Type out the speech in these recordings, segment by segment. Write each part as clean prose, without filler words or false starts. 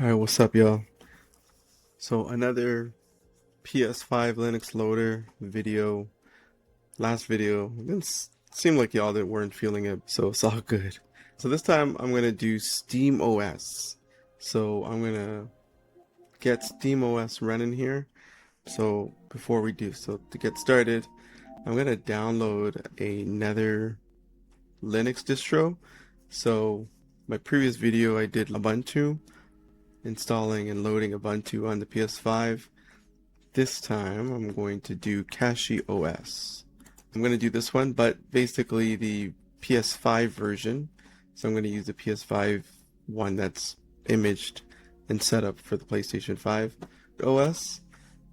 Alright, what's up, y'all? So, another PS5 Linux loader video. Last video, it seemed like y'all that weren't feeling it, so it's all good. So, this time I'm gonna do SteamOS. So, I'm gonna get SteamOS running here. So, before we do, so to get started, I'm gonna download another Linux distro. So, my previous video I did Ubuntu, installing and loading Ubuntu on the PS5. This time I'm going to do CachyOS. I'm going to do this one, but basically the PS5 version. So I'm going to use the PS5 one that's imaged and set up for the PlayStation 5 OS.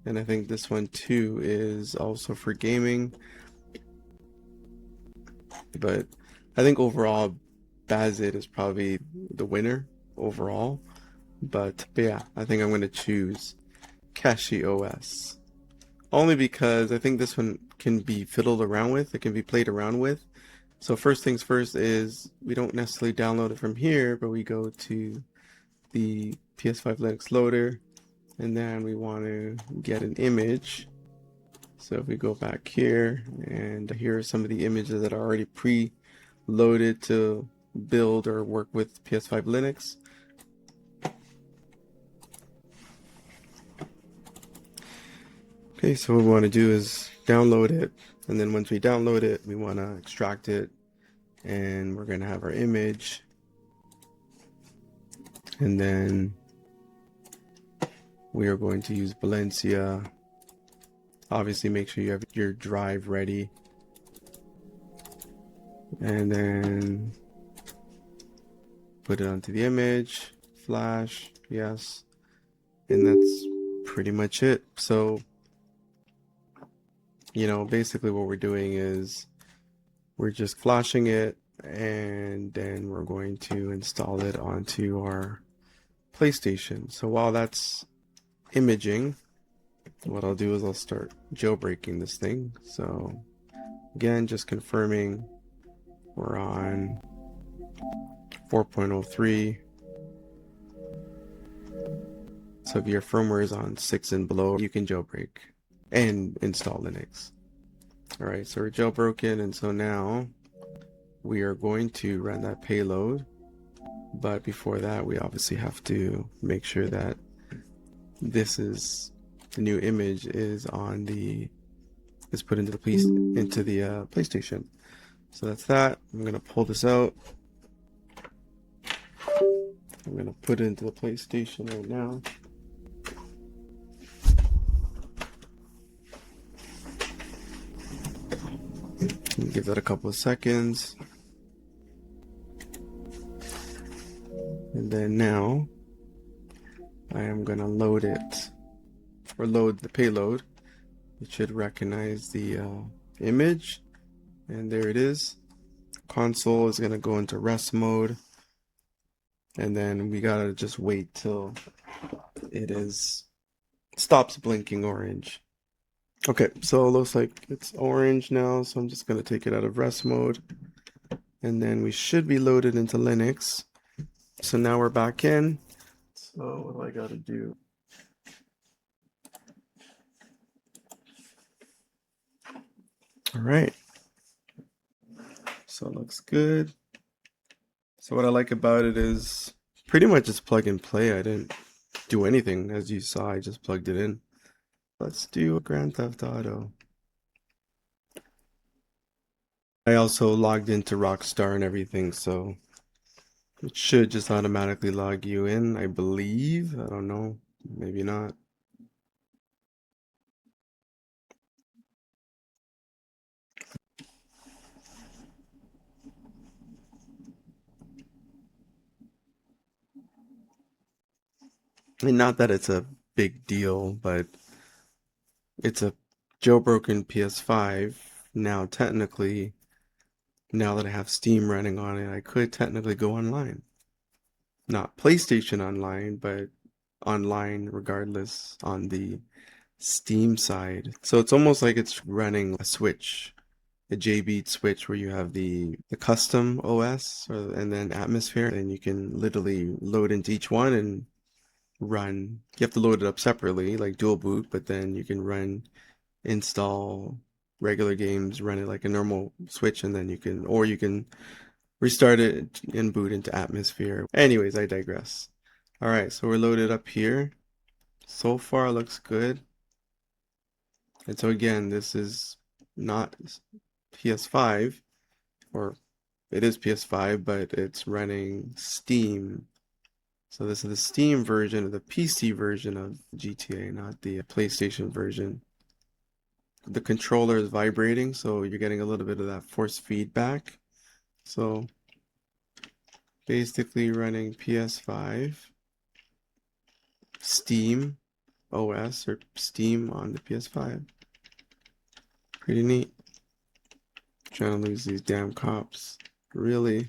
And I think this one too is also for gaming. But I think overall Bazzite is probably the winner overall. But yeah, I think I'm going to choose CachyOS. Only because I think this one can be fiddled around with, it can be played around with. So first things first is we don't necessarily download it from here, but we go to the PS5 Linux loader, and then we want to get an image. So if we go back here, and here are some of the images that are already pre-loaded to build or work with PS5 Linux. Okay, so what we want to do is download it, and then once we download it, we want to extract it, and we're going to have our image, and then we are going to use Valencia. Obviously, make sure you have your drive ready, and then put it onto the image, flash, yes, and that's pretty much it. So basically what we're doing is we're just flashing it, and then we're going to install it onto our PlayStation. So while that's imaging, what I'll do is I'll start jailbreaking this thing. So again, just confirming we're on 4.03. So if your firmware is on 6 and below, you can jailbreak and install Linux. Alright, so we're jailbroken, and so now we are going to run that payload. But before that, we obviously have to make sure that the new image is put into the PlayStation. So that's that. I'm gonna pull this out. I'm gonna put it into the PlayStation right now. Give that a couple of seconds. And then now I am gonna load it, or load the payload. It should recognize the image, and there it is. Console is gonna go into rest mode, and then we gotta just wait till stops blinking orange. Okay, so it looks like it's orange now, so I'm just gonna take it out of rest mode, and then we should be loaded into Linux. So now we're back in. So what do I gotta do? All right. So it looks good. So what I like about it is pretty much just plug and play. I didn't do anything, as you saw. I just plugged it in. Let's do Grand Theft Auto. I also logged into Rockstar and everything, so it should just automatically log you in, I believe. I don't know. Maybe not. And not that it's a big deal, but it's a jailbroken PS5. Now, technically, now that I have Steam running on it, I could technically go online. Not PlayStation online, but online regardless on the Steam side. So it's almost like it's running a switch, a JB switch, where you have the custom OS and then Atmosphere, and you can literally load into each one and run, you have to load it up separately, like dual boot, but then you can install regular games, run it like a normal Switch, and then you can restart it and boot into Atmosphere. Anyways, I digress. All right, so we're loaded up here. So far looks good. And so again, this is not PS5, or it is PS5, but it's running Steam. So this is the Steam version, of the PC version of GTA, not the PlayStation version. The controller is vibrating, so you're getting a little bit of that force feedback. So basically running PS5, Steam OS or Steam on the PS5. Pretty neat. Trying to lose these damn cops. Really?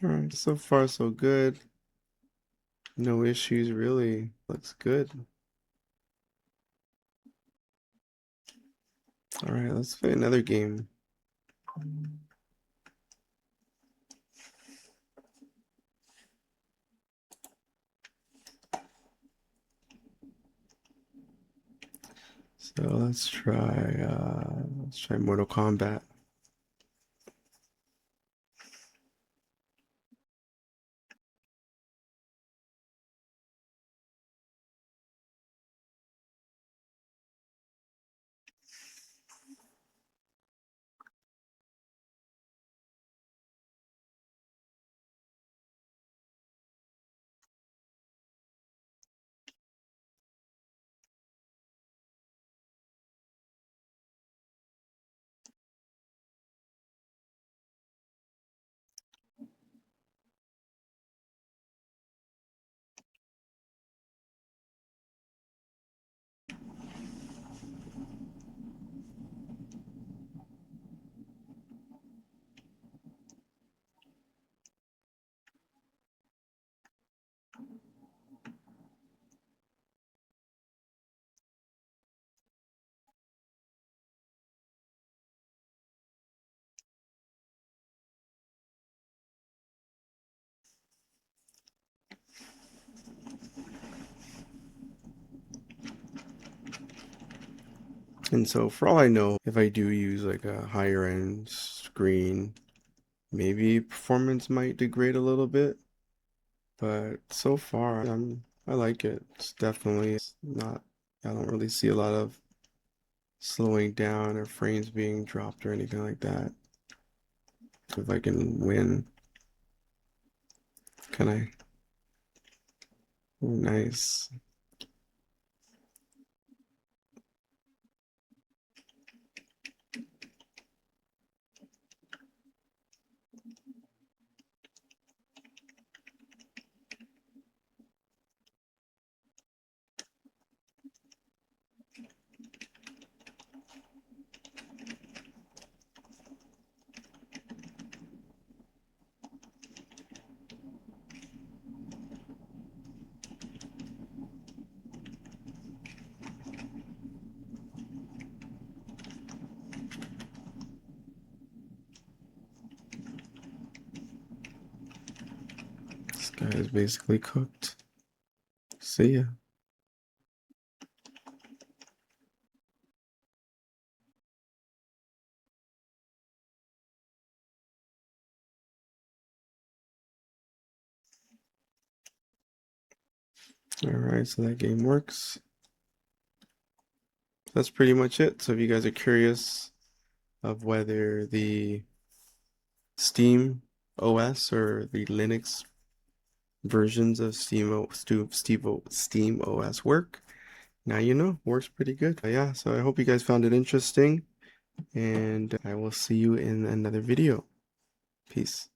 Alright, so far so good. No issues really. Looks good. Alright, let's play another game. So let's try Mortal Kombat. And so for all I know, if I do use like a higher end screen, maybe performance might degrade a little bit. But so far, I like it. It's not, I don't really see a lot of slowing down or frames being dropped or anything like that. If I can win, can I? Oh, nice. This guy is basically cooked. See ya. Alright, so that game works. That's pretty much it. So if you guys are curious of whether the Steam OS or the Linux versions of Steam OS work, now you know, works pretty good. Yeah, so I hope you guys found it interesting, and I will see you in another video. Peace.